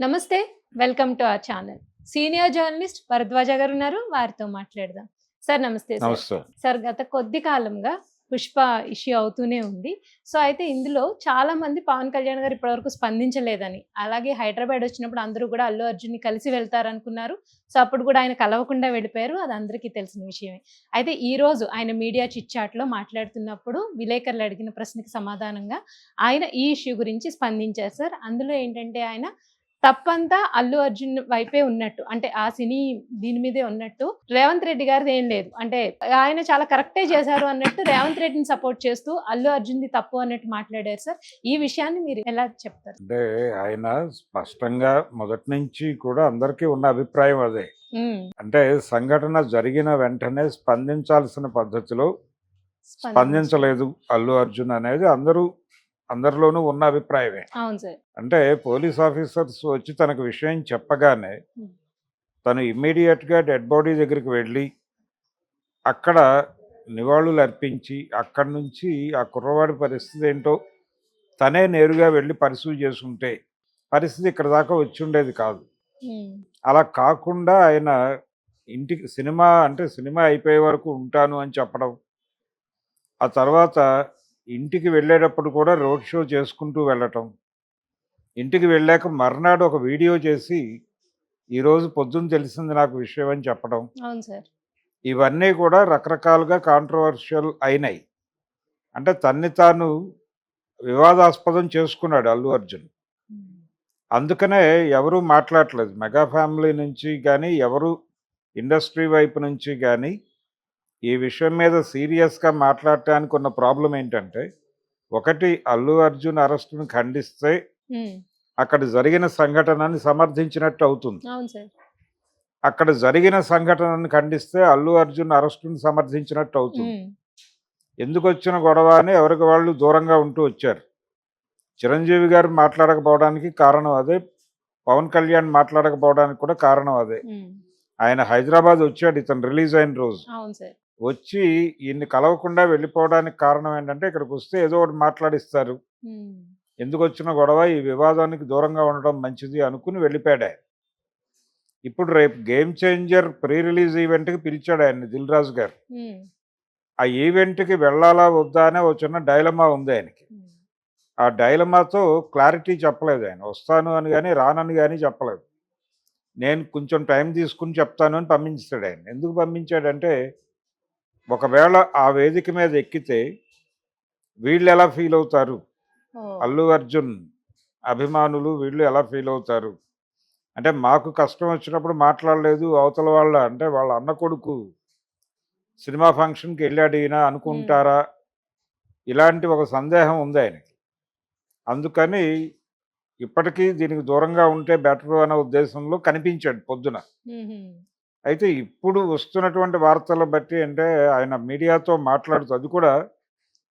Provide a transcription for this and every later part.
నమస్తే. Welcome to our channel. Senior journalist Bharadwaja గారు ఉన్నారు. వారితో మాట్లాడదాం. సార్ నమస్తే సార్. నమస్తే. సార్ గత కొద్ది కాలంగా 'పుష్ప' ఇష్యూ అవుతూనే ఉంది. సో, అయితే ఇందులో చాలా మంది పవన్ కళ్యాణ్ గారు ఇప్పటివరకు స్పందించలేదని, అలాగే హైదరాబాద్ వచ్చినప్పుడు అందరూ కూడా అల్లు అర్జున్‌ని కలిసి వెళ్తారనుకున్నారు. సో, అప్పుడు కూడా ఆయన కలవకుండా వెళ్ళిపోయారు. అది అందరికీ తెలిసిన విషయమే. అయితే ఈరోజు ఆయన మీడియా చిట్ చాట్‌లో మాట్లాడుతున్నప్పుడు విలేకరులు అడిగిన ప్రశ్నకి సమాధానంగా ఆయన ఈ ఇష్యూ గురించి స్పందించారు సార్. అందులో ఏంటంటే ఆయన తప్పంతా అల్లు అర్జున్ వైపే ఉన్నట్టు. అంటే ఆ సినీ దీని మీదే ఉన్నట్టు. రేవంత్ రెడ్డి గారిది ఏం లేదు. అంటే ఆయన చాలా కరెక్టే చేశారు అన్నట్టు రేవంత్ రెడ్డిని సపోర్ట్ చేస్తూ అల్లు అర్జున్‌ది తప్పు అన్నట్టు మాట్లాడారు సార్. ఈ విషయాన్ని మీరు ఎలా చెప్తారు? అంటే ఆయన స్పష్టంగా మొదటి నుంచి కూడా అందరికీ ఉన్న అభిప్రాయం అదే. హ్మ్. అంటే సంఘటన జరిగిన వెంటనే స్పందించాల్సిన పద్ధతిలో స్పందించ స్పందించలేదు అల్లు అర్జున్ అనేది అందరిలోనూ ఉన్న అభిప్రాయమే. అవును సార్. అంటే పోలీస్ ఆఫీసర్స్ వచ్చి తనకు విషయం చెప్పగానే హ్మ్. తను ఇమ్మీడియట్‌గా డెడ్ బాడీ దగ్గరికి వెళ్ళి అక్కడ నివాళులు అర్పించి అక్కడి నుంచి ఆ కుర్రవాడి పరిస్థితి ఏంటో తనే నేరుగా వెళ్ళి పరిశీలి చేసుంటే పరిస్థితి ఇక్కడ దాకా వచ్చి ఉండేది కాదు. హ్మ్. అలా కాకుండా ఆయన ఇంటికి సినిమా అయిపోయే వరకు ఉంటాను అని చెప్పడం, ఆ తర్వాత ఇంటికి వెళ్ళేటప్పుడు కూడా రోడ్ షో చేసుకుంటూ వెళ్ళటం, ఇంటికి వెళ్ళాక మర్నాడు ఒక వీడియో చేసి ఈరోజు పొద్దున్న తెలిసింది నాకు విషయం అని చెప్పడం, అవును సార్. ఇవన్నీ కూడా రకరకాలుగా కాంట్రవర్షియల్ అయినాయి. అంటే తన్ని తాను వివాదాస్పదం చేసుకున్నాడు అల్లు అర్జున్. హ్మ్. అందుకనే ఎవరు మాట్లాడట్లేదు. మెగా ఫ్యామిలీ నుంచి గానీ, ఎవరు ఇండస్ట్రీ వైపు నుంచి గానీ, ఈ విషయం మీద సీరియస్‌గా మాట్లాడటానికి ఉన్న ప్రాబ్లమ్ ఏంటంటే, ఒకటి అల్లు అర్జున్ అరెస్ట్‌ని ఖండిస్తే, హ్మ్. అక్కడ జరిగిన సంఘటనని సమర్థించినట్టు అవుతుంది. అవును సార్. అక్కడ జరిగిన సంఘటనని ఖండిస్తే, అల్లు అర్జున్ అరెస్ట్‌ని సమర్థించినట్టు అవుతుంది. హ్మ్. ఎందుకొచ్చిన గొడవ అని ఎవరికి వాళ్ళు దూరంగా ఉంటూ వచ్చారు. చిరంజీవి గారు మాట్లాడకపోవడానికి కారణం అదే. పవన్ కళ్యాణ్ మాట్లాడకపోవడానికి కూడా కారణం అదే. హ్మ్. ఆయన హైదరాబాద్ వచ్చాడు ఇతను రిలీజ్ అయిన రోజు. అవును సార్. వచ్చి ఈయన్ని కలవకుండా వెళ్ళిపోవడానికి కారణం ఏంటంటే ఇక్కడికి వస్తే ఏదో ఒకటి మాట్లాడిస్తారు. హ్మ్. ఎందుకొచ్చిన గొడవ ఈ వివాదానికి దూరంగా ఉండడం మంచిది అనుకుని వెళ్ళిపోయాడు ఆయన. ఇప్పుడు రేపు గేమ్ చేంజర్ ప్రీ రిలీజ్ ఈవెంట్‌కి పిలిచాడు ఆయన్ని దిల్ రాజు గారు. హ్మ్. ఆ ఈవెంట్‌కి వెళ్ళాలా వద్దా అనే ఒక చిన్న డైలమా ఉంది ఆయనకి. హ్మ్. ఆ డైలమాతో క్లారిటీ చెప్పలేదు ఆయన. వస్తాను అని గాని, రానని గాని చెప్పలేదు. నేను కొంచెం టైం తీసుకొని చెప్తాను అని పంపించేసాడు ఆయన. ఎందుకు పంపించాడంటే, ఒకవేళ ఆ వేదిక మీద ఎక్కితే వీళ్ళెలా ఫీల్ అవుతారు? ఓహ్! అల్లు అర్జున్ అభిమానులు వీళ్ళు ఎలా ఫీల్ అవుతారు? అంటే మాకు కష్టం వచ్చినప్పుడు మాట్లాడలేదు అవతల అంటే వాళ్ళ అన్న కొడుకు సినిమా ఫంక్షన్‌కి ఎళ్ళాడు ఈయన హ్మ్. అనుకుంటారా? ఇలాంటి ఒక సందేహం ఉంది ఆయనకి. అందుకని ఇప్పటికీ దీనికి దూరంగా ఉంటే బెటరు అనే ఉద్దేశంలో కనిపించాడు పొద్దున. హుహు. అయితే ఇప్పుడు వస్తున్నటువంటి వార్తలు బట్టి అంటే ఆయన మీడియాతో మాట్లాడుతూ అది కూడా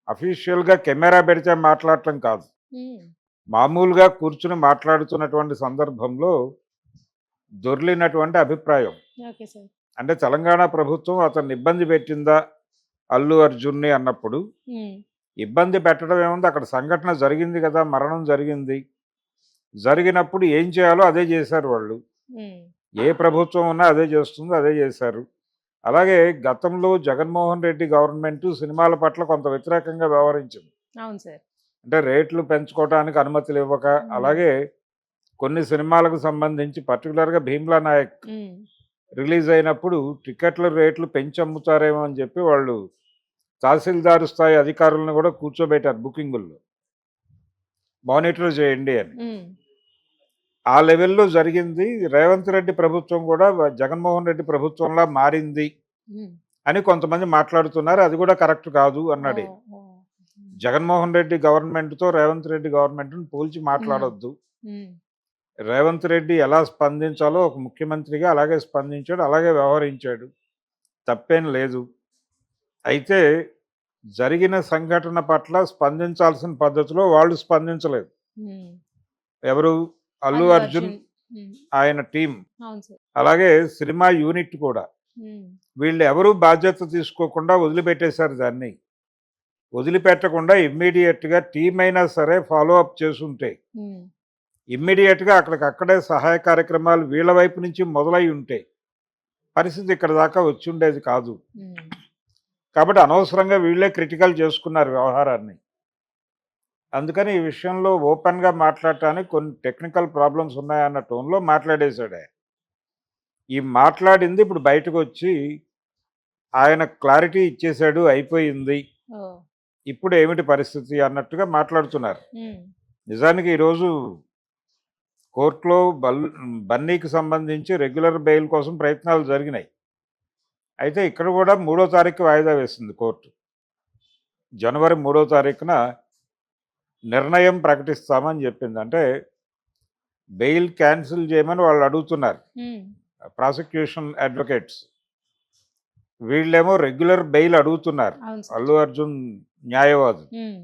అఫీషియల్‌గా కెమెరా పెడితే మాట్లాడటం కాదు. హ్మ్. మామూలుగా కూర్చొని మాట్లాడుతున్నటువంటి సందర్భంలో దొర్లినటువంటి అభిప్రాయం. Okay sir. అంటే తెలంగాణ ప్రభుత్వం అతన్ని ఇబ్బంది పెట్టిందా అల్లు అర్జున్‌ని అన్నప్పుడు, హ్మ్. ఇబ్బంది పెట్టడం ఏముంది అక్కడ సంఘటన జరిగింది కదా! మరణం జరిగింది. జరిగినప్పుడు ఏం చేయాలో అదే చేశారు వాళ్ళు. హ్మ్. ఏ ప్రభుత్వం ఉన్నా అదే చేస్తుంది. అదే చేశారు. అలాగే గతంలో జగన్మోహన్ రెడ్డి గవర్నమెంటు సినిమాల పట్ల కొంత వ్యతిరేకంగా వ్యవహరించింది. అవును సార్. అంటే రేట్లు పెంచుకోవటానికి అనుమతులు ఇవ్వక, హ్మ్. అలాగే కొన్ని సినిమాలకు సంబంధించి పర్టిక్యులర్‌గా 'భీమ్లా నాయక్' హ్మ్. రిలీజ్ అయినప్పుడు టికెట్ల రేట్లు పెంచి అమ్ముతారేమో అని చెప్పి వాళ్ళు తహసీల్దారు స్థాయి అధికారులను కూడా కూర్చోబెట్టారు బుకింగుల్లో. మానిటర్ చేయండి అని. హ్మ్. ఆ లెవెల్‌లో జరిగింది. రేవంత్ రెడ్డి ప్రభుత్వం కూడా జగన్మోహన్ రెడ్డి ప్రభుత్వంలా మారింది హ్మ్. అని కొంతమంది మాట్లాడుతున్నారు. అది కూడా కరెక్ట్ కాదు అన్నాడు. ఓహ్! ఓహ్! హ్మ్. జగన్మోహన్ రెడ్డి గవర్నమెంట్‌తో రేవంత్ రెడ్డి గవర్నమెంట్‌ని పోల్చి హ్మ్. మాట్లాడొద్దు. హ్మ్. రేవంత్ రెడ్డి ఎలా స్పందించాలో ఒక ముఖ్యమంత్రిగా అలాగే స్పందించాడు. అలాగే వ్యవహరించాడు. తప్పేం లేదు. అయితే జరిగిన సంఘటన పట్ల స్పందించాల్సిన పద్ధతిలో వాళ్ళు స్పందించలేదు. హ్మ్. ఎవరు? అల్లు అల్లు అర్జున్, అర్జున్. హ్మ్. ఆయన టీమ్. అవును సార్. అలాగే సినిమా యూనిట్ కూడా. హ్మ్. వీళ్ళు ఎవరు బాధ్యత తీసుకోకుండా వదిలిపెట్టేశారు దాన్ని. వదిలిపెట్టకుండా ఇమ్మీడియేట్‌గా టీమ్ అయినా సరే ఫాలో అప్ చేసుంటే హ్మ్. ఇమ్మీడియట్గా అక్కడికక్కడే సహాయ కార్యక్రమాలు వీళ్ళ వైపు నుంచి మొదలై ఉంటే పరిస్థితి ఇక్కడ దాకా వచ్చి ఉండేది కాదు. ఉమ్, కాబట్టి అనవసరంగా వీళ్ళే క్రిటికల్ చేసుకున్నారు వ్యవహారాన్ని. అందుకని ఈ విషయంలో ఓపెన్గా మాట్లాడటానికి కొన్ని టెక్నికల్ ప్రాబ్లమ్స్ ఉన్నాయన్న టోన్లో మాట్లాడేశాడు ఆయన. ఈ మాట్లాడింది ఇప్పుడు బయటకు వచ్చి ఆయన క్లారిటీ ఇచ్చేశాడు, అయిపోయింది, ఓ, ఇప్పుడు ఏమిటి పరిస్థితి అన్నట్టుగా మాట్లాడుతున్నారు. ఉమ్, నిజానికి ఈరోజు కోర్టులో బన్నీకి సంబంధించి రెగ్యులర్ బెయిల్ కోసం ప్రయత్నాలు జరిగినాయి. అయితే ఇక్కడ కూడా 3వ తారీఖు వాయిదా వేసింది కోర్టు. జనవరి 3వ తారీఖున నిర్ణయం ప్రకటిస్తామని చెప్పింది. అంటే బెయిల్ క్యాన్సిల్ చేయమని వాళ్ళు అడుగుతున్నారు, ఉమ్, ప్రాసిక్యూషన్ అడ్వకేట్స్. వీళ్ళేమో రెగ్యులర్ బెయిల్ అడుగుతున్నారు, అవును సార్. అల్లు అర్జున్ న్యాయవాదులు. ఉమ్,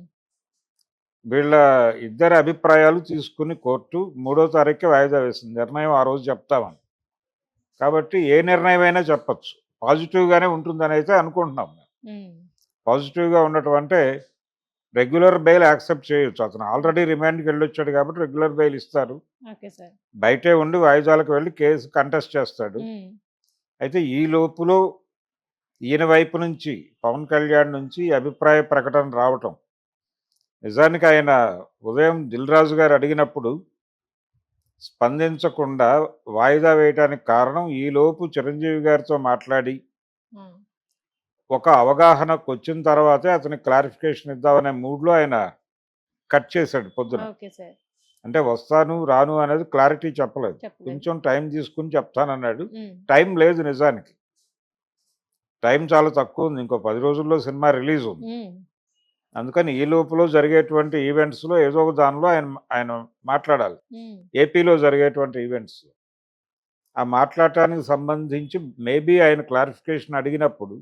వీళ్ళ ఇద్దరి అభిప్రాయాలు తీసుకుని కోర్టు 3వ తారీఖుకి వాయిదా వేసింది. నిర్ణయం ఆ రోజు చెప్తామని. కాబట్టి ఏ నిర్ణయం అయినా చెప్పచ్చు, పాజిటివ్గానే ఉంటుందని అయితే అనుకుంటున్నాం. ఉమ్, పాజిటివ్గా ఉండటం అంటే రెగ్యులర్ బెయిల్ యాక్సెప్ట్ చేయొచ్చు. అతను ఆల్రెడీ రిమాండ్కి వెళ్ళొచ్చాడు కాబట్టి రెగ్యులర్ బెయిల్ ఇస్తారు. Okay sir. బయటే ఉండి వాయిదాలకు వెళ్ళి కేసు కంటెస్ట్ చేస్తాడు. ఉమ్, అయితే ఈ లోపులో ఈయన వైపు నుంచి, పవన్ కళ్యాణ్ నుంచి అభిప్రాయ ప్రకటన రావటం. నిజానికి ఆయన ఉదయం దిల్ రాజు గారు అడిగినప్పుడు స్పందించకుండా వాయిదా వేయడానికి కారణం, ఈలోపు చిరంజీవి గారితో మాట్లాడి ఉమ్, ఒక అవగాహనకు వచ్చిన తర్వాతే అతనికి క్లారిఫికేషన్ ఇద్దామనే మూడ్లో ఆయన కట్ చేశాడు పొద్దున. Okay sir. అంటే వస్తాను రాను అనేది క్లారిటీ చెప్పలేదు, చెప్పలేదు. కొంచెం టైం తీసుకుని చెప్తానన్నాడు. ఉమ్, టైం లేదు, నిజానికి టైం చాలా తక్కువ ఉంది, ఇంకో 10 రోజుల్లో సినిమా రిలీజ్ ఉంది. ఉమ్, అందుకని ఈ లోపల జరిగేటువంటి ఈవెంట్స్లో ఏదో ఒక దానిలో ఆయన ఆయన మాట్లాడాలి. ఉమ్, ఏపీలో జరిగేటువంటి ఈవెంట్స్, ఆ మాట్లాడటానికి సంబంధించి మేబీ ఆయన క్లారిఫికేషన్ అడిగినప్పుడు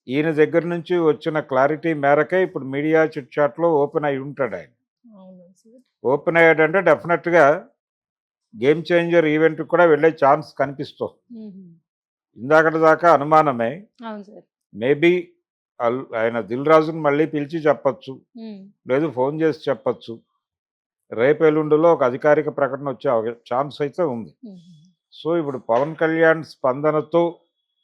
ఈయన దగ్గర నుంచి వచ్చిన క్లారిటీ మేరకే ఇప్పుడు మీడియా చిట్ చాట్లో ఓపెన్ అయి ఉంటాడు ఆయన. అవును సార్. ఓపెన్ అయ్యాడంటే డెఫినెట్గా గేమ్ చేంజర్ ఈవెంట్కి కూడా వెళ్ళే ఛాన్స్ కనిపిస్తుంది. ఉమ్, ఇందాకటి దాకా అనుమానమే, అవును సార్. మేబీ ఆయన దిల్ రాజుని మళ్ళీ పిలిచి చెప్పచ్చు, ఉమ్, లేదు ఫోన్ చేసి చెప్పచ్చు. రేపు ఎల్లుండిలో ఒక అధికారిక ప్రకటన వచ్చే ఛాన్స్ అయితే ఉంది. ఉమ్, సో ఇప్పుడు పవన్ కళ్యాణ్ స్పందనతో